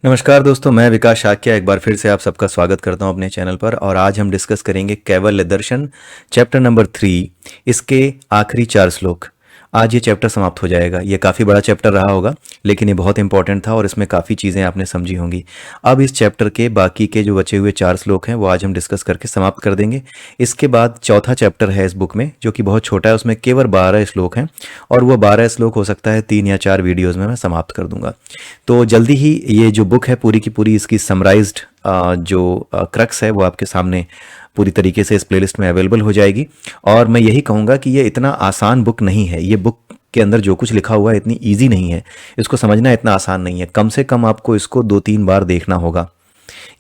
नमस्कार दोस्तों, मैं विकास शाक्या एक बार फिर से आप सबका स्वागत करता हूं अपने चैनल पर। और आज हम डिस्कस करेंगे कैवल्य दर्शन चैप्टर नंबर 3, इसके आखिरी 4 श्लोक। आज ये चैप्टर समाप्त हो जाएगा। ये काफ़ी बड़ा चैप्टर रहा होगा, लेकिन ये बहुत इंपॉर्टेंट था और इसमें काफ़ी चीज़ें आपने समझी होंगी। अब इस चैप्टर के बाकी के जो बचे हुए 4 श्लोक हैं वो आज हम डिस्कस करके समाप्त कर देंगे। इसके बाद चौथा चैप्टर है इस बुक में, जो कि बहुत छोटा है, उसमें केवल 12 श्लोक हैं और वो 12 श्लोक हो सकता है 3 या 4 वीडियोज़ में मैं समाप्त कर दूंगा। तो जल्दी ही ये जो बुक है पूरी की पूरी, इसकी समराइज्ड जो क्रक्स है वो आपके सामने पूरी तरीके से इस प्लेलिस्ट में अवेलेबल हो जाएगी। और मैं यही कहूँगा कि ये इतना आसान बुक नहीं है। ये बुक के अंदर जो कुछ लिखा हुआ है इतनी ईजी नहीं है, इसको समझना इतना आसान नहीं है। कम से कम आपको इसको 2-3 बार देखना होगा।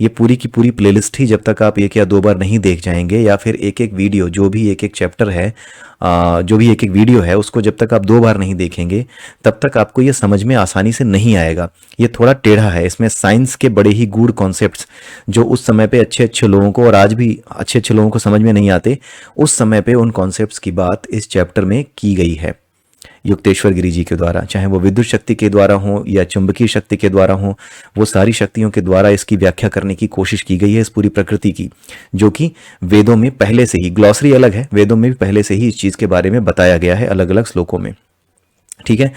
ये पूरी की पूरी प्लेलिस्ट ही जब तक आप 1 या 2 बार नहीं देख जाएंगे, या फिर एक एक वीडियो, जो भी एक एक चैप्टर है, जो भी एक एक वीडियो है, उसको जब तक आप 2 बार नहीं देखेंगे तब तक आपको ये समझ में आसानी से नहीं आएगा। ये थोड़ा टेढ़ा है, इसमें साइंस के बड़े ही गूढ़ कॉन्सेप्ट्स जो उस समय पे अच्छे अच्छे लोगों को और आज भी अच्छे अच्छे लोगों को समझ में नहीं आते, उस समय पे उन कॉन्सेप्ट्स की बात इस चैप्टर में की गई है युक्तेश्वर गिरी जी के द्वारा। चाहे वो विद्युत शक्ति के द्वारा हो या चुंबकीय शक्ति के द्वारा हो, वो सारी शक्तियों के द्वारा इसकी व्याख्या करने की कोशिश की गई है इस पूरी प्रकृति की, जो कि वेदों में पहले से ही, ग्लॉसरी अलग है, वेदों में भी पहले से ही इस चीज़ के बारे में बताया गया है अलग अलग श्लोकों में। ठीक है,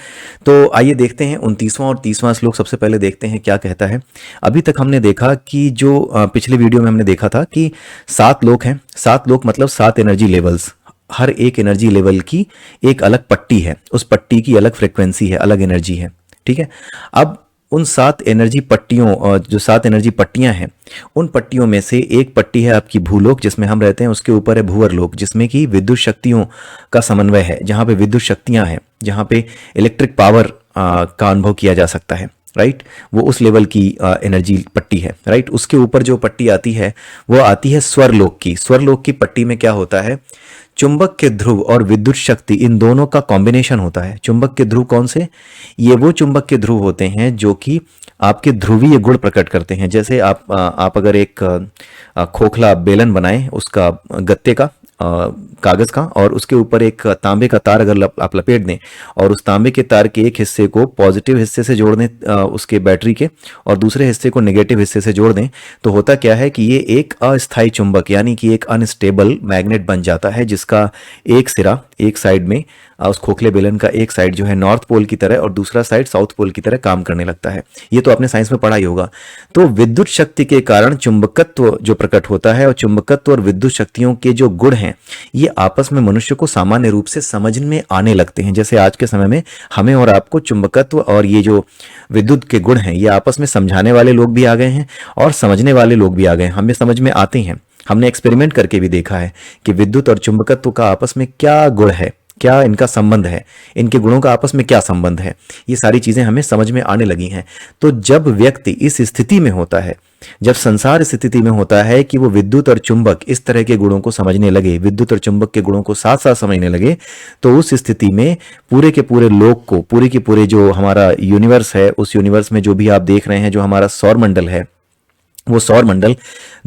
तो आइए देखते हैं 29वां और 30वां श्लोक। सबसे पहले देखते हैं क्या कहता है। अभी तक हमने देखा कि जो पिछले वीडियो में हमने देखा था कि 7 लोक हैं। 7 लोक मतलब 7 एनर्जी लेवल्स। हर एक एनर्जी लेवल की एक अलग पट्टी है, उस पट्टी की अलग फ्रिक्वेंसी है, अलग एनर्जी है। ठीक है, अब उन 7 एनर्जी पट्टियों, जो 7 एनर्जी पट्टियां हैं, उन पट्टियों में से एक पट्टी है आपकी भूलोक, जिसमें हम रहते हैं। उसके ऊपर है भूवर लोक, जिसमें कि विद्युत शक्तियों का समन्वय है, जहां पे विद्युत शक्तियां हैं, जहां पे इलेक्ट्रिक पावर का अनुभव किया जा सकता है। राइट, वो उस लेवल की एनर्जी पट्टी है। राइट, उसके ऊपर जो पट्टी आती है वो आती है स्वरलोक की। स्वरलोक की पट्टी में क्या होता है, चुंबक के ध्रुव और विद्युत शक्ति, इन दोनों का कॉम्बिनेशन होता है। चुंबक के ध्रुव कौन से? ये वो चुंबक के ध्रुव होते हैं जो कि आपके ध्रुवीय गुण प्रकट करते हैं। जैसे आप अगर एक खोखला बेलन बनाएं, उसका गत्ते का, कागज का, और उसके ऊपर एक तांबे का तार अगर आप लपेट दें और उस तांबे के तार के एक हिस्से को पॉजिटिव हिस्से से जोड़ दें उसके बैटरी के, और दूसरे हिस्से को नेगेटिव हिस्से से जोड़ दें, तो होता क्या है कि ये एक अस्थायी चुंबक यानी कि एक अनस्टेबल मैग्नेट बन जाता है, जिसका एक सिरा एक साइड में, उस खोखले बेलन का एक साइड जो है नॉर्थ पोल की तरह और दूसरा साइड साउथ पोल की तरह काम करने लगता है। ये तो आपने साइंस में पढ़ा ही होगा। तो विद्युत शक्ति के कारण चुंबकत्व जो प्रकट होता है, और चुंबकत्व और विद्युत शक्तियों के जो गुण हैं, ये आपस में मनुष्य को सामान्य रूप से समझ में आने लगते हैं। जैसे आज के समय में हमें और आपको चुंबकत्व और ये जो विद्युत के गुण हैं, ये आपस में समझाने वाले लोग भी आ गए हैं और समझने वाले लोग भी आ गए हैं। हमें समझ में आते हैं। हमने एक्सपेरिमेंट करके भी देखा है कि विद्युत और चुंबकत्व का आपस में क्या गुण है, क्या इनका संबंध है, इनके गुणों का आपस में क्या संबंध है, ये सारी चीजें हमें समझ में आने लगी हैं। तो जब व्यक्ति इस स्थिति में होता है, जब संसार इस स्थिति में होता है कि वो विद्युत और चुंबक इस तरह के गुणों को समझने लगे, विद्युत और चुंबक के गुणों को साथ साथ समझने लगे, तो उस स्थिति में पूरे के पूरे लोक को, पूरे के पूरे जो हमारा यूनिवर्स है, उस यूनिवर्स में जो भी आप देख रहे हैं, जो हमारा सौर मंडल है, वो सौर मंडल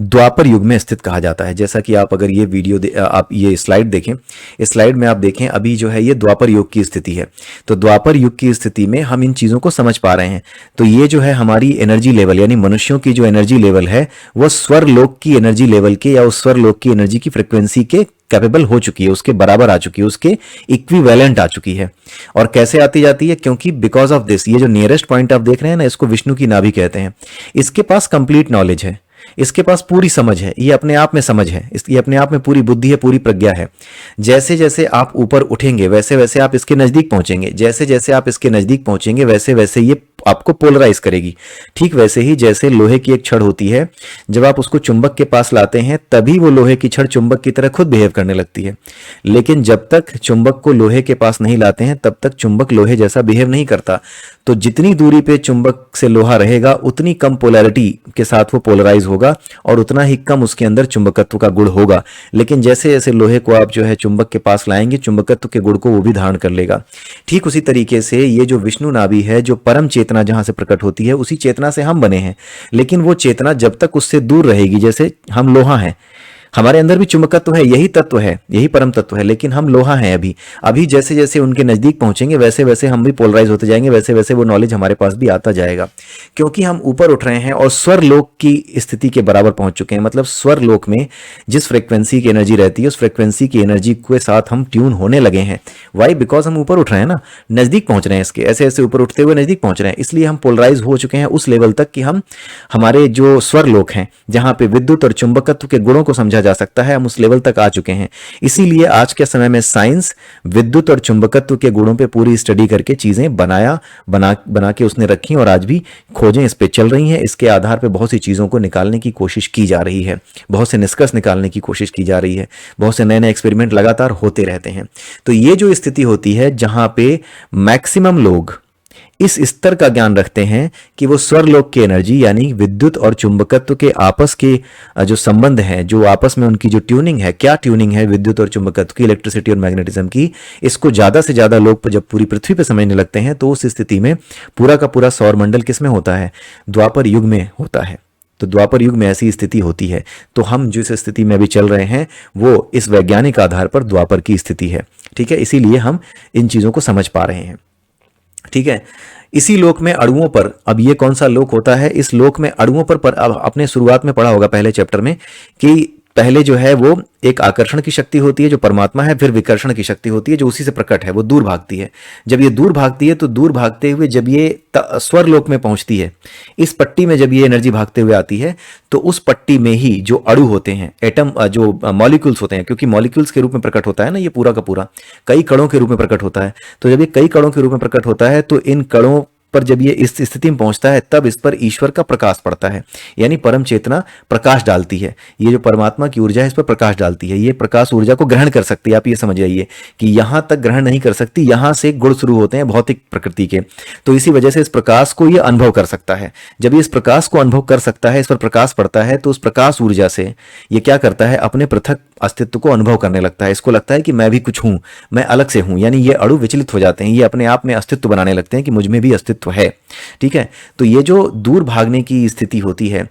द्वापर युग में स्थित कहा जाता है। जैसा कि आप अगर ये वीडियो आप ये स्लाइड देखें, इस स्लाइड में आप देखें, अभी जो है ये द्वापर युग की स्थिति है। तो द्वापर युग की स्थिति में हम इन चीज़ों को समझ पा रहे हैं। तो ये जो है हमारी एनर्जी लेवल, यानी मनुष्यों की जो एनर्जी लेवल है, वो स्वर लोक की एनर्जी लेवल के या उस स्वर लोक की एनर्जी की फ्रिक्वेंसी के कैपेबल हो चुकी है, उसके बराबर आ चुकी है, उसके इक्विवेलेंट आ चुकी है। और कैसे आती जाती है? क्योंकि बिकॉज ऑफ दिस, ये जो नियरेस्ट पॉइंट आप देख रहे हैं ना, इसको विष्णु की नाभि कहते हैं। इसके पास कंप्लीट नॉलेज है, इसके पास पूरी समझ है, ये अपने आप में समझ है, ये अपने आप में पूरी बुद्धि है, पूरी प्रज्ञा है। जैसे जैसे आप ऊपर उठेंगे वैसे वैसे आप इसके नजदीक पहुंचेंगे, जैसे जैसे आप इसके नजदीक पहुंचेंगे वैसे वैसे ये आपको पोलराइज करेगी। ठीक वैसे ही जैसे लोहे की एक छड़ होती है, जब आप उसको चुंबक के पास लाते हैं तभी वो लोहे की छड़ चुंबक की तरह खुद बिहेव करने लगती है। लेकिन जब तक चुंबक को लोहे के पास नहीं लाते हैं तब तक चुंबक लोहे जैसा बिहेव नहीं करता। तो जितनी दूरी पे चुंबक से लोहा रहेगा उतनी कम पोलैरिटी के साथ वो पोलराइज होगा और उतना ही कम उसके अंदर चुंबकत्व का गुण होगा। लेकिन जैसे जैसे लोहे को आप जो है चुंबक के पास लाएंगे, चुंबकत्व के गुण को वो भी धारण कर लेगा। ठीक उसी तरीके से ये जो विष्णु नाभि है, जो परम चेतना जहां से प्रकट होती है, उसी चेतना से हम बने हैं। लेकिन वो चेतना जब तक उससे दूर रहेगी, जैसे हम लोहा हैं, हमारे अंदर भी चुंबकत्व है, यही तत्व है, यही परम तत्व है, लेकिन हम लोहा हैं अभी। अभी जैसे जैसे उनके नजदीक पहुंचेंगे वैसे वैसे हम भी पोलराइज होते जाएंगे, वैसे वैसे वो नॉलेज हमारे पास भी आता जाएगा, क्योंकि हम ऊपर उठ रहे हैं और स्वर लोक की स्थिति के बराबर पहुंच चुके हैं। मतलब स्वर लोक में जिस फ्रिक्वेंसी की एनर्जी रहती है उस फ्रिक्वेंसी की एनर्जी के साथ हम ट्यून होने लगे हैं। वाई? बिकॉज हम ऊपर उठ रहे हैं ना, नजदीक पहुंच रहे हैं, इसके ऐसे ऐसे ऊपर उठते हुए नजदीक पहुंच रहे हैं, इसलिए हम पोलराइज हो चुके हैं उस लेवल तक कि हम हमारे जो स्वर लोक हैं जहां पे विद्युत और चुंबकत्व के गुणों को समझा जा सकता है, हम उस लेवल तक आ चुके हैं। इसीलिए आज के समय में साइंस विद्युत और चुंबकत्व के गुणों पे पूरी स्टडी करके चीजें बना के उसने रखी और आज भी खोजें इस पे चल रही हैं। इसके आधार पे बहुत सी चीजों को निकालने की कोशिश की जा रही है, बहुत से निष्कर्ष निकालने की कोशिश की जा रही है, बहुत से नए नए एक्सपेरिमेंट लगातार होते रहते हैं। तो ये जो स्थिति होती है जहां पे मैक्सिमम लोग इस स्तर का ज्ञान रखते हैं कि वो स्वरलोक की एनर्जी यानी विद्युत और चुंबकत्व के आपस के जो संबंध है, जो आपस में उनकी जो ट्यूनिंग है, क्या ट्यूनिंग है विद्युत और चुंबकत्व की, इलेक्ट्रिसिटी और मैग्नेटिज्म की, इसको ज्यादा से ज्यादा लोग जब पूरी पृथ्वी पर समझने लगते हैं तो उस स्थिति में पूरा का पूरा सौर मंडल किसमें होता है? द्वापर युग में होता है। तो द्वापर युग में ऐसी स्थिति होती है। तो हम जिस स्थिति में अभी चल रहे हैं वो इस वैज्ञानिक आधार पर द्वापर की स्थिति है। ठीक है, इसीलिए हम इन चीजों को समझ पा रहे हैं। ठीक है, इसी लोक में अणुओं पर, अब ये कौन सा लोक होता है? इस लोक में अणुओं पर अब आपने शुरुआत में पढ़ा होगा पहले चैप्टर में कि पहले जो है वो एक आकर्षण की शक्ति होती है जो परमात्मा है, फिर विकर्षण की शक्ति होती है जो उसी से प्रकट है, वो दूर भागती है। जब ये दूर भागती है तो दूर भागते हुए जब ये स्वर लोक में पहुंचती है, इस पट्टी में जब ये एनर्जी भागते हुए आती है तो उस पट्टी में ही जो अणु होते हैं, एटम, जो मॉलिक्यूल्स होते हैं, क्योंकि मॉलिक्यूल्स के रूप में प्रकट होता है ना ये पूरा का पूरा, कई कणों के रूप में प्रकट होता है। तो जब ये कई कणों के रूप में प्रकट होता है तो इन कणों पर जब ये इस स्थिति में पहुंचता है तब इस पर ईश्वर का प्रकाश पड़ता है, यानी परम चेतना प्रकाश डालती है। ये जो परमात्मा की ऊर्जा है इस पर प्रकाश डालती है। ये प्रकाश ऊर्जा को ग्रहण कर सकती है। आप ये समझ जाइए कि यहां तक ग्रहण नहीं कर सकती, यहां से गुण शुरू होते हैं भौतिक प्रकृति के। तो इसी वजह से इस प्रकाश को ये अनुभव कर सकता है। जब ये इस प्रकाश को अनुभव कर सकता है, इस पर प्रकाश पड़ता है, तो उस प्रकाश ऊर्जा से ये क्या करता है? अपने पृथक अस्तित्व को अनुभव करने लगता है। इसको लगता है कि मैं भी कुछ हूं, मैं अलग से हूं, यानी ये अणु विचलित हो जाते हैं, ये अपने आप में अस्तित्व बनाने लगते हैं कि मुझ में भी अस्तित्व है। ठीक है, तो ये जो दूर भागने की स्थिति होती है,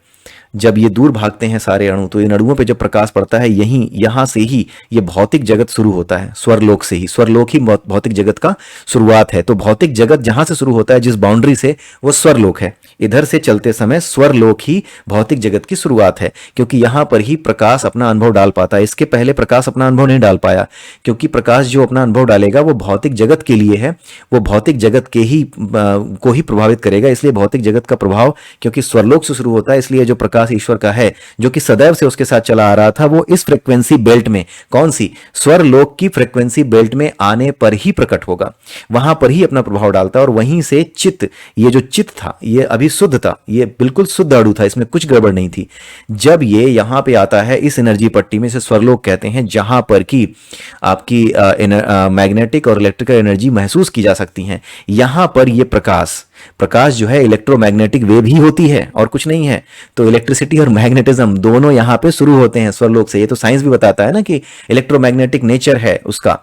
जब ये दूर भागते हैं सारे अणु, तो इन अणुओं पे जब प्रकाश पड़ता है यहां से ही ये भौतिक जगत शुरू होता है। स्वरलोक से ही, स्वरलोक ही भौतिक जगत का शुरुआत है। तो भौतिक जगत जहां से शुरू होता है, जिस बाउंड्री से, वो स्वरलोक है। इधर से चलते समय स्वरलोक ही भौतिक जगत की शुरुआत है, क्योंकि यहां पर ही प्रकाश अपना अनुभव डाल पाता है। इसके पहले प्रकाश अपना अनुभव नहीं डाल पाया, क्योंकि प्रकाश जो अपना अनुभव डालेगा वो भौतिक जगत के लिए है, वो भौतिक जगत के ही को ही प्रभावित करेगा। इसलिए भौतिक जगत का प्रभाव क्योंकि स्वरलोक से शुरू होता है, इसलिए जो प्रकाश ईश्वर का है जो कि सदैव से उसके साथ चला आ रहा था, वो इस फ्रीक्वेंसी बेल्ट में, कौन सी? स्वरलोक की फ्रीक्वेंसी बेल्ट में आने पर ही प्रकट होगा, वहां पर ही अपना प्रभाव डालता है। और वहीं से चित्त, ये जो चित्त था ये अभी शुद्ध था, ये बिल्कुल शुद्ध अणु था, इसमें कुछ गड़बड़ नहीं थी। जब ये यहां पे आता है इस एनर्जी पट्टी में, से स्वरलोक कहते हैं, जहां पर की आपकी मैग्नेटिक और इलेक्ट्रिकल एनर्जी महसूस की जा सकती है, यहां पर ये प्रकाश जो है इलेक्ट्रोमैग्नेटिक वेव ही होती है और कुछ नहीं है। तो इलेक्ट्रिसिटी और मैग्नेटिज्म दोनों यहां पे शुरू होते हैं स्वरलोक से। ये तो साइंस भी बताता है ना कि इलेक्ट्रोमैग्नेटिक नेचर है उसका,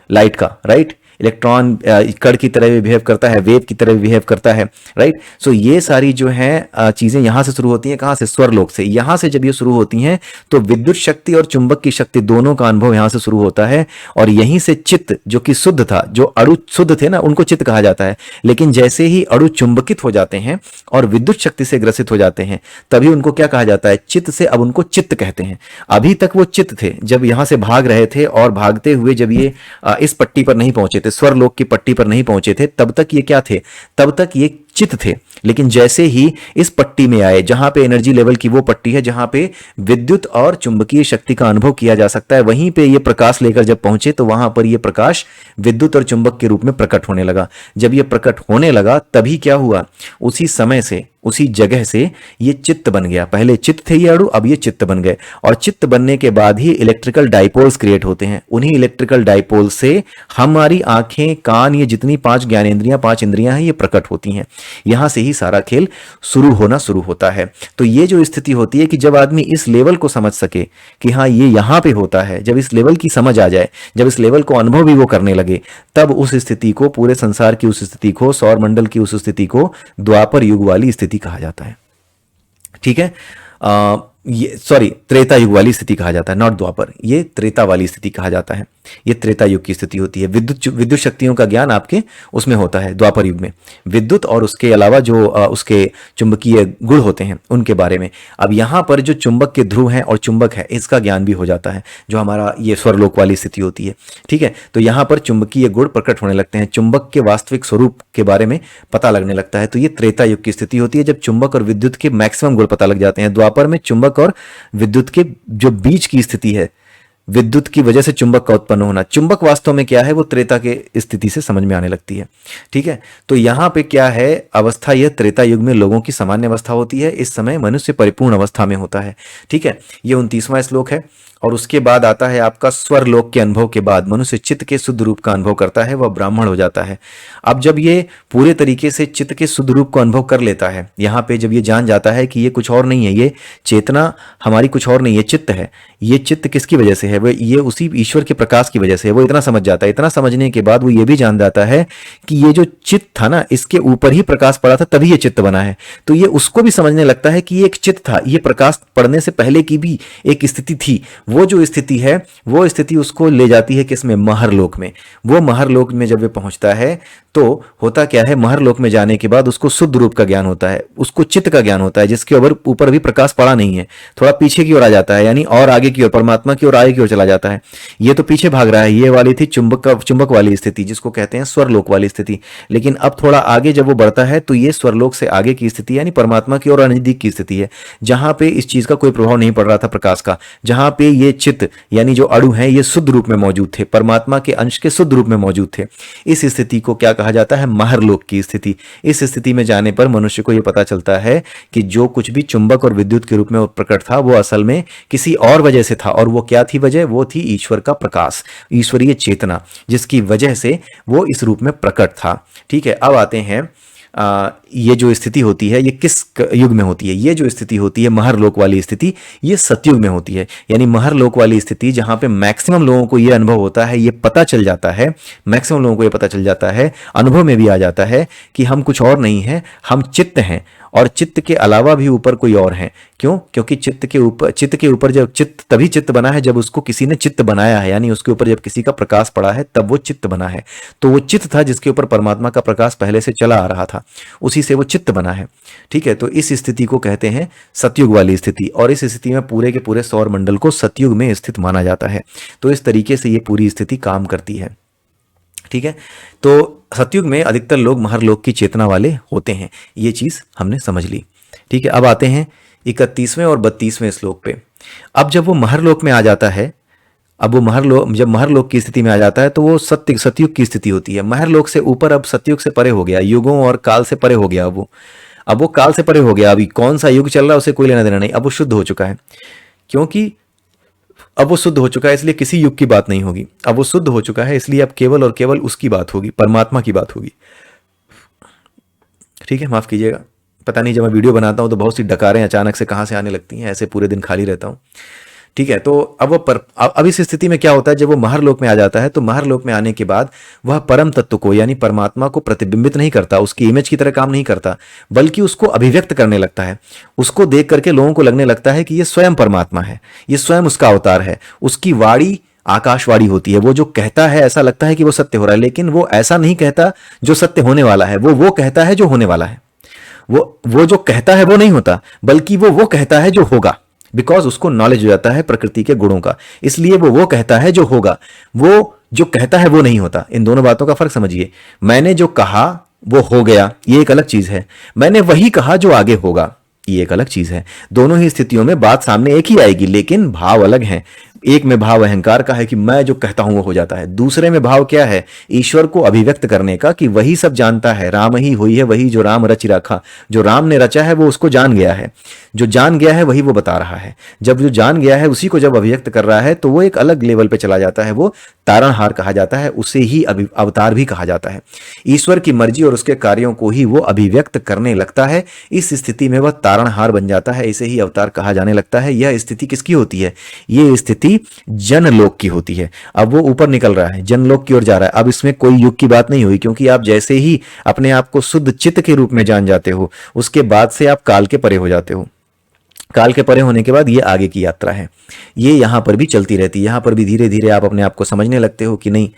लाइट का, राइट? इलेक्ट्रॉन कण की तरह भी बिहेव करता है, वेव की तरह भी बिहेव करता है, राइट? सो ये सारी जो है चीजें यहां से शुरू होती हैं। कहां से? स्वरलोक से। यहां से जब ये शुरू होती हैं तो विद्युत शक्ति और चुंबक की शक्ति दोनों का अनुभव यहां से शुरू होता है। और यहीं से चित्त, जो कि शुद्ध था, जो अणु शुद्ध थे ना, उनको चित्त कहा जाता है। लेकिन जैसे ही अणु चुंबकित हो जाते हैं और विद्युत शक्ति से ग्रसित हो जाते हैं, तभी उनको क्या कहा जाता है? चित्त से अब उनको चित्त कहते हैं। अभी तक वो चित्त थे, जब यहां से भाग रहे थे और भागते हुए जब ये इस पट्टी पर नहीं पहुंचे थे, स्वरलोक की पट्टी पर नहीं पहुंचे थे, तब तक ये क्या थे? तब तक ये चित्त थे। लेकिन जैसे ही इस पट्टी में आए, जहां पे एनर्जी लेवल की वो पट्टी है जहां पे विद्युत और चुंबकीय शक्ति का अनुभव किया जा सकता है, वहीं पे ये प्रकाश लेकर जब पहुंचे तो वहां पर ये प्रकाश विद्युत और चुंबक के रूप में प्रकट होने लगा। जब ये प्रकट होने लगा तभी क्या हुआ? उसी समय से, उसी जगह से ये चित्त बन गया। पहले चित्त थे ये अणु, अब ये चित्त बन गए। और चित्त बनने के बाद ही इलेक्ट्रिकल डाइपोल्स क्रिएट होते हैं। उन्हीं इलेक्ट्रिकल डाइपोल से हमारी आंखें, कान, ये जितनी 5 ज्ञानेंद्रियां, 5 इंद्रियां हैं, ये प्रकट होती हैं। यहां से ही सारा खेल शुरू होता है। तो ये जो स्थिति होती है कि जब आदमी इस लेवल को समझ सके कि हाँ ये यहां पे होता है, जब इस लेवल की समझ आ जाए, जब इस लेवल को अनुभव भी वो करने लगे, तब उस स्थिति को, पूरे संसार की उस स्थिति को, सौर मंडल की उस स्थिति को द्वापर युग वाली स्थिति कहा जाता है। ठीक है, ये सॉरी, त्रेता युग वाली स्थिति कहा जाता है, नॉट द्वापर, ये त्रेता वाली स्थिति कहा जाता है। ये त्रेता युग की स्थिति होती है। विद्युत विद्युत शक्तियों का ज्ञान आपके उसमें होता है द्वापर युग में, विद्युत और उसके अलावा जो उसके चुंबकीय गुण होते हैं उनके बारे में। अब यहाँ पर जो चुंबक के ध्रुव हैं और चुंबक है, इसका ज्ञान भी हो जाता है, जो हमारा ये स्वरलोक वाली स्थिति होती है। ठीक है, तो यहाँ पर चुंबकीय गुण प्रकट होने लगते हैं, चुंबक के वास्तविक स्वरूप के बारे में पता लगने लगता है। तो ये त्रेता युग की स्थिति होती है, जब चुंबक और विद्युत के मैक्सिमम गुण पता लग जाते हैं। द्वापर में चुंबक और विद्युत के जो बीच की स्थिति है, विद्युत की वजह से चुंबक का उत्पन्न होना, चुंबक वास्तव में क्या है, वो त्रेता के स्थिति से समझ में आने लगती है। ठीक है, तो यहां पे क्या है अवस्था, यह त्रेता युग में लोगों की सामान्य अवस्था होती है। इस समय मनुष्य परिपूर्ण अवस्था में होता है। ठीक है, ये 29वां श्लोक है। और उसके बाद आता है आपका स्वर लोक के अनुभव के बाद मनुष्य चित्त के शुद्ध रूप का अनुभव करता है, वह ब्राह्मण हो जाता है। अब जब ये पूरे तरीके से चित्त के शुद्ध रूप को अनुभव कर लेता है, यहाँ पे जब ये जान जाता है कि ये कुछ और नहीं है, ये चेतना हमारी कुछ और नहीं है, चित्त है। ये चित्त किसकी वजह से है, वो ये उसी ईश्वर के प्रकाश की वजह से है। वो इतना समझ जाता है। इतना समझने के बाद वो ये भी जान जाता है कि ये जो चित्त था ना, इसके ऊपर ही प्रकाश पड़ा था, तभी ये चित्त बना है। तो ये उसको भी समझने लगता है कि ये एक चित्त था, ये प्रकाश पड़ने से पहले की भी एक स्थिति थी। वो जो स्थिति है, वो स्थिति उसको ले जाती है किसमें, महरलोक में। वो महरलोक में जब वे पहुंचता है तो होता क्या है, महरलोक में जाने के बाद उसको शुद्ध रूप का ज्ञान होता है, उसको चित्त का ज्ञान होता है, जिसके ऊपर भी प्रकाश पड़ा नहीं है। थोड़ा पीछे की ओर आ जाता है, यानी और आगे की ओर, परमात्मा की ओर, आगे की ओर चला जाता है। ये तो पीछे भाग रहा है। ये वाली थी चुंबक वाली स्थिति, जिसको कहते हैं स्वरलोक वाली स्थिति। लेकिन अब थोड़ा आगे जब वो बढ़ता है तो ये स्वरलोक से आगे की स्थिति, यानी परमात्मा की ओर नजदीक की स्थिति है, जहां पे इस चीज का कोई प्रभाव नहीं पड़ रहा था प्रकाश का, जहां पे ये चित्त यानी जो अणु हैं ये शुद्ध रूप में मौजूद थे, परमात्मा के अंश के शुद्ध रूप में मौजूद थे। इस स्थिति को क्या कहा जाता है, महरलोक की स्थिति। इस स्थिति में जाने पर मनुष्य को यह पता चलता है कि जो कुछ भी चुंबक और विद्युत के रूप में प्रकट था, वो असल में किसी और वजह से था। और वो क्या थी वजह, वो थी ईश्वर का प्रकाश, ईश्वरीय चेतना, जिसकी वजह से वो इस रूप में प्रकट था। ठीक है, अब आते हैं ये जो स्थिति होती है ये किस युग में होती है। ये जो स्थिति होती है महरलोक वाली स्थिति, ये सतयुग में होती है। यानी महरलोक वाली स्थिति जहां पे मैक्सिमम लोगों को ये अनुभव होता है, ये पता चल जाता है, मैक्सिमम लोगों को ये पता चल जाता है, अनुभव में भी आ जाता है कि हम कुछ और नहीं है, हम चित्त हैं, और चित्त के अलावा भी ऊपर कोई और है। क्यों? क्योंकि चित्त के ऊपर जब तभी चित्त बना है जब उसको किसी ने चित्त बनाया है, यानी उसके ऊपर जब किसी का प्रकाश पड़ा है तब वो चित्त बना है। तो वो चित्त था जिसके ऊपर परमात्मा का प्रकाश पहले से चला आ रहा था, उसी से वो चित्त बना है। ठीक है, तो इस स्थिति को कहते हैं सतयुग वाली स्थिति, और इस स्थिति में पूरे के पूरे सौर मंडल को सतयुग में स्थित माना जाता है। तो इस तरीके से ये पूरी स्थिति काम करती है। ठीक है, तो सतयुग में अधिकतर लोग महरलोक की चेतना वाले होते हैं। ये चीज हमने समझ ली। ठीक है, अब आते हैं 31वें और 32वें श्लोक पे। अब जब वो महरलोक में आ जाता है, जब महरलोक की स्थिति में आ जाता है तो वो सतयुग की स्थिति होती है। महरलोक से ऊपर अब सतयुग से परे हो गया, युगों और काल से परे हो गया। अब वो काल से परे हो गया। अभी कौन सा युग चल रहा है उसे कोई लेना देना नहीं। अब वो शुद्ध हो चुका है, क्योंकि अब वो शुद्ध हो चुका है, इसलिए किसी युग की बात नहीं होगी। अब वो शुद्ध हो चुका है, इसलिए अब केवल और केवल उसकी बात होगी, परमात्मा की बात होगी। ठीक है, माफ कीजिएगा, पता नहीं जब मैं वीडियो बनाता हूं तो बहुत सी डकारें अचानक से कहां से आने लगती हैं, ऐसे पूरे दिन खाली रहता हूं। ठीक है, तो अब इस स्थिति में क्या होता है, जब वो महरलोक में आ जाता है तो महरलोक में आने के बाद वह परम तत्व को यानी परमात्मा को प्रतिबिंबित नहीं करता, उसकी इमेज की तरह काम नहीं करता, बल्कि उसको अभिव्यक्त करने लगता है। उसको देख करके लोगों को लगने लगता है कि ये स्वयं परमात्मा है, ये स्वयं उसका अवतार है। उसकी वाणी आकाशवाणी होती है। वो जो कहता है ऐसा लगता है कि वो सत्य हो रहा है, लेकिन वो ऐसा नहीं कहता जो सत्य होने वाला है, वो कहता है जो होने वाला है। वो जो कहता है वो नहीं होता, बल्कि वो कहता है जो होगा, बिकॉज उसको नॉलेज हो जाता है प्रकृति के गुणों का, इसलिए वो कहता है जो होगा। वो जो कहता है वो नहीं होता। इन दोनों बातों का फर्क समझिए। मैंने जो कहा वो हो गया, ये एक अलग चीज है। मैंने वही कहा जो आगे होगा, ये एक अलग चीज है। दोनों ही स्थितियों में बात सामने एक ही आएगी, लेकिन भाव अलग हैं। एक में भाव अहंकार का है कि मैं जो कहता हूं वो हो जाता है। दूसरे में भाव क्या है, ईश्वर को अभिव्यक्त करने का, कि वही सब जानता है, राम ही हुई है वही जो राम रच रखा। जो राम ने रचा है वो उसको जान गया है, जो जान गया है वही वो बता रहा है। जब जो जान गया है उसी को जब अभिव्यक्त कर रहा है तो वो एक अलग लेवल पे चला जाता है, वो तारणहार कहा जाता है, उसे ही अवतार भी कहा जाता है। ईश्वर की मर्जी और उसके कार्यों को ही वो अभिव्यक्त करने लगता है। इस स्थिति में वह तारणहार बन जाता है, इसे ही अवतार कहा जाने लगता है। यह स्थिति किसकी होती है, ये स्थिति जनलोक की होती है। अब वो ऊपर निकल रहा है, जनलोक की ओर जा रहा है। अब इसमें कोई युग की बात नहीं हुई, क्योंकि आप जैसे ही अपने आप को शुद्ध चित्त के रूप में जान जाते हो, उसके बाद से आप काल के परे हो जाते हो। काल के परे होने के बाद ये आगे की यात्रा है, ये यहाँ पर भी चलती रहती है। यहाँ पर भी धीरे धीरे आप अपने आप को समझने लगते हो कि नहीं,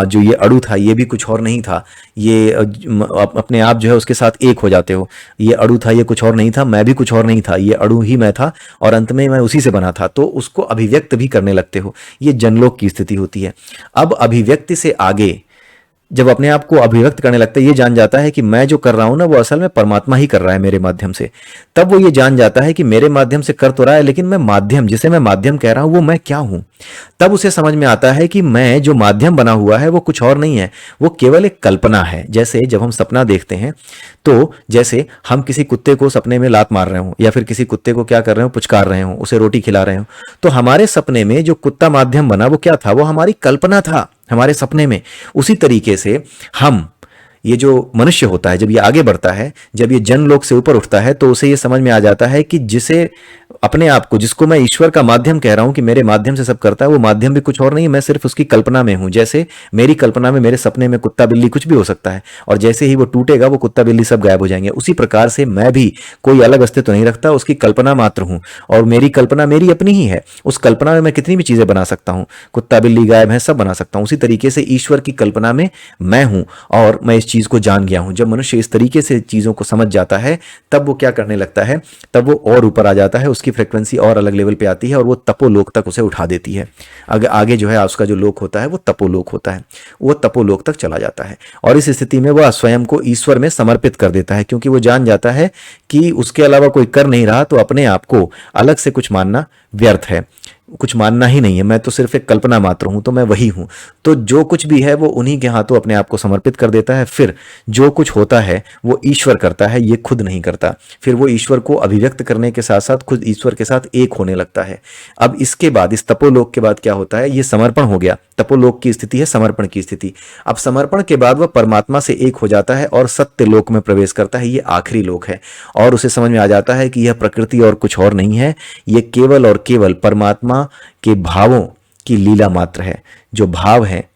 जो ये अड़ू था ये भी कुछ और नहीं था, ये अपने आप जो है उसके साथ एक हो जाते हो। ये अड़ू था, ये कुछ और नहीं था, मैं भी कुछ और नहीं था, ये अड़ू ही मैं था और अंत में मैं उसी से बना था। तो उसको अभिव्यक्त भी करने लगते हो, ये जनलोक की स्थिति होती है। अब अभिव्यक्ति से आगे जब अपने आप को अभिव्यक्त करने लगता है, ये जान जाता है कि मैं जो कर रहा हूं ना वो असल में परमात्मा ही कर रहा है मेरे माध्यम से। तब वो ये जान जाता है कि मेरे माध्यम से कर तो रहा है, लेकिन मैं माध्यम, जिसे मैं माध्यम कह रहा हूं, वो मैं क्या हूं। तब उसे समझ में आता है कि मैं जो माध्यम बना हुआ है वो कुछ और नहीं है, वो केवल एक कल्पना है। जैसे जब हम सपना देखते हैं, तो जैसे हम किसी कुत्ते को सपने में लात मार रहे हो या फिर किसी कुत्ते को क्या कर रहे हो, पुचकार रहे हो, उसे रोटी खिला रहे हो, तो हमारे सपने में जो कुत्ता माध्यम बना वो क्या था, वो हमारी कल्पना था हमारे सपने में। उसी तरीके से हम, ये जो मनुष्य होता है, जब ये आगे बढ़ता है, जब ये जनलोक से ऊपर उठता है, तो उसे ये समझ में आ जाता है कि जिसे अपने आप को, जिसको मैं ईश्वर का माध्यम कह रहा हूं कि मेरे माध्यम से सब करता है, वो माध्यम भी कुछ और नहीं है, मैं सिर्फ उसकी कल्पना में हूं। जैसे मेरी कल्पना में मेरे सपने में कुत्ता बिल्ली कुछ भी हो सकता है, और जैसे ही वो टूटेगा वो कुत्ता बिल्ली सब गायब हो जाएंगे। उसी प्रकार से मैं भी कोई अलग अस्तित्व नहीं रखता, उसकी कल्पना मात्र हूं, और मेरी कल्पना मेरी अपनी ही है। उस कल्पना में मैं कितनी भी चीजें बना सकता हूं, कुत्ता बिल्ली गायब है सब बना सकता हूं। उसी तरीके से ईश्वर की कल्पना में मैं हूं और मैं इस चीज को जान गया हूं। जब मनुष्य इस तरीके से चीजों को समझ जाता है, तब वो क्या करने लगता है, तब वो और ऊपर आ जाता है, उसकी फ्रिक्वेंसी और अलग लेवल पे आती है और वो तपोलोक तक उसे उठा देती है। आगे जो है उसका जो लोक होता है वो तपोलोक होता है, वो तपोलोक तक चला जाता है। और इस स्थिति में वह स्वयं को ईश्वर में समर्पित कर देता है, क्योंकि वो जान जाता है कि उसके अलावा कोई कर नहीं रहा, तो अपने आप को अलग से कुछ मानना व्यर्थ है। कुछ मानना ही नहीं है, मैं तो सिर्फ एक कल्पना मात्र हूं, तो मैं वही हूं। तो जो कुछ भी है वो उन्हीं के हाथों अपने आप को समर्पित कर देता है। फिर जो कुछ होता है वो ईश्वर करता है, ये खुद नहीं करता। फिर वो ईश्वर को अभिव्यक्त करने के साथ साथ खुद ईश्वर के साथ एक होने लगता है। अब इसके बाद, इस तपोलोक के बाद क्या होता है, ये समर्पण हो गया। तपोलोक की स्थिति है समर्पण की स्थिति। अब समर्पण के बाद वह परमात्मा से एक हो जाता है और सत्य लोक में प्रवेश करता है। ये आखिरी लोक है और उसे समझ में आ जाता है कि यह प्रकृति और कुछ और नहीं है, ये केवल और केवल परमात्मा के भावों की लीला मात्र है। जो भाव है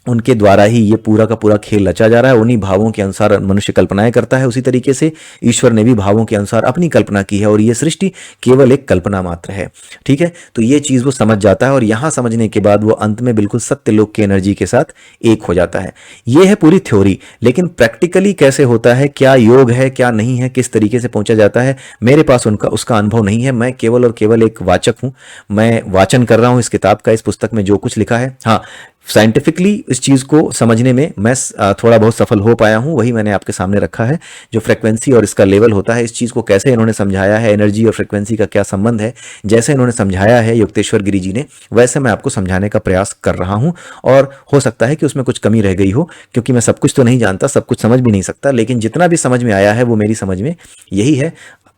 उनके द्वारा ही ये पूरा का पूरा खेल रचा जा रहा है। उन्हीं भावों के अनुसार मनुष्य कल्पनाएं करता है। उसी तरीके से ईश्वर ने भी भावों के अनुसार अपनी कल्पना की है और ये सृष्टि केवल एक कल्पना मात्र है। ठीक है, तो ये चीज वो समझ जाता है और यहां समझने के बाद वो अंत में बिल्कुल सत्यलोक की एनर्जी के साथ एक हो जाता है। ये है पूरी थ्योरी, लेकिन प्रैक्टिकली कैसे होता है, क्या योग है क्या नहीं है, किस तरीके से पहुंचा जाता है, मेरे पास उसका अनुभव नहीं है। मैं केवल और केवल एक वाचक हूं, मैं वाचन कर रहा हूं इस किताब का, इस पुस्तक में जो कुछ लिखा है। हाँ, साइंटिफिकली इस चीज को समझने में मैं थोड़ा बहुत सफल हो पाया हूं, वही मैंने आपके सामने रखा है। जो फ्रीक्वेंसी और इसका लेवल होता है, इस चीज को कैसे इन्होंने समझाया है, एनर्जी और फ्रीक्वेंसी का क्या संबंध है, जैसे इन्होंने समझाया है युक्तेश्वर गिरी जी ने, वैसे मैं आपको समझाने का प्रयास कर रहा हूं। और हो सकता है कि उसमें कुछ कमी रह गई हो, क्योंकि मैं सब कुछ तो नहीं जानता, सब कुछ समझ भी नहीं सकता, लेकिन जितना भी समझ में आया है वो मेरी समझ में यही है।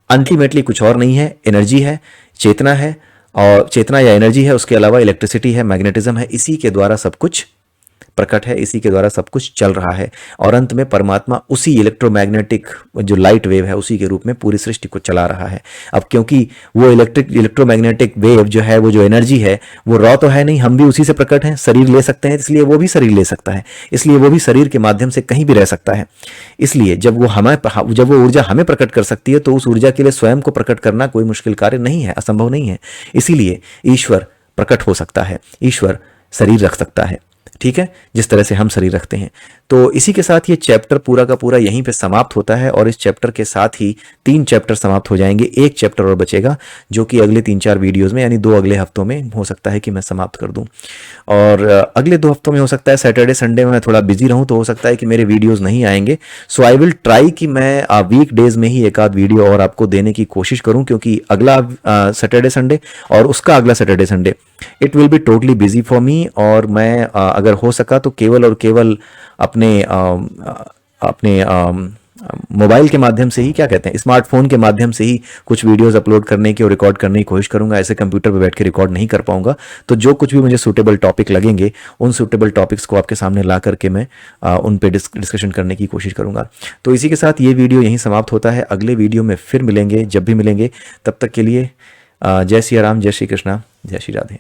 अल्टीमेटली कुछ और नहीं है, एनर्जी है, चेतना है, और चेतना या एनर्जी है, उसके अलावा इलेक्ट्रिसिटी है, मैग्नेटिज्म है, इसी के द्वारा सब कुछ प्रकट है, इसी के द्वारा सब कुछ चल रहा है। और अंत में परमात्मा उसी इलेक्ट्रोमैग्नेटिक जो लाइट वेव है उसी के रूप में पूरी सृष्टि को चला रहा है। अब क्योंकि वो इलेक्ट्रोमैग्नेटिक वेव जो है, वो जो एनर्जी है, वो रॉ तो है नहीं, हम भी उसी से प्रकट हैं, शरीर ले सकते हैं, इसलिए वो भी शरीर ले सकता है, इसलिए वो भी शरीर के माध्यम से कहीं भी रह सकता है। इसलिए जब वो ऊर्जा हमें प्रकट कर सकती है, तो उस ऊर्जा के लिए स्वयं को प्रकट करना कोई मुश्किल कार्य नहीं है, असंभव नहीं है। इसीलिए ईश्वर प्रकट हो सकता है, ईश्वर शरीर रख सकता है। ठीक है, जिस तरह से हम शरीर रखते हैं। तो इसी के साथ ये चैप्टर पूरा का पूरा यहीं पे समाप्त होता है और इस चैप्टर के साथ ही 3 चैप्टर समाप्त हो जाएंगे। एक चैप्टर और बचेगा जो कि अगले 3-4 वीडियोस में, यानी 2 अगले हफ्तों में हो सकता है कि मैं समाप्त कर दूं। और अगले 2 हफ्तों में हो सकता है सैटरडे संडे में मैं थोड़ा बिजी रहूं, तो हो सकता है कि मेरे वीडियोस नहीं आएंगे। सो आई विल ट्राई कि मैं वीक डेज में ही एक आध वीडियो और आपको देने की कोशिश करूं, क्योंकि अगला सैटरडे संडे और उसका अगला Saturday Sunday it will be totally busy for me. और मैं अगर हो सका तो केवल और केवल अपने मोबाइल के माध्यम से ही, क्या कहते हैं, स्मार्टफोन के माध्यम से ही कुछ वीडियोस अपलोड करने की और रिकॉर्ड करने की कोशिश करूंगा। ऐसे कंप्यूटर पे बैठ के रिकॉर्ड नहीं कर पाऊंगा। तो जो कुछ भी मुझे सूटेबल टॉपिक लगेंगे, उन सूटेबल टॉपिक्स को आपके सामने ला करके मैं उन पे डिस्कशन करने की कोशिश करूंगा। तो इसी के साथ ये वीडियो यहीं समाप्त होता है। अगले वीडियो में फिर मिलेंगे, जब भी मिलेंगे, तब तक के लिए जय श्री राम, जय श्री कृष्णा, जय श्री राधे।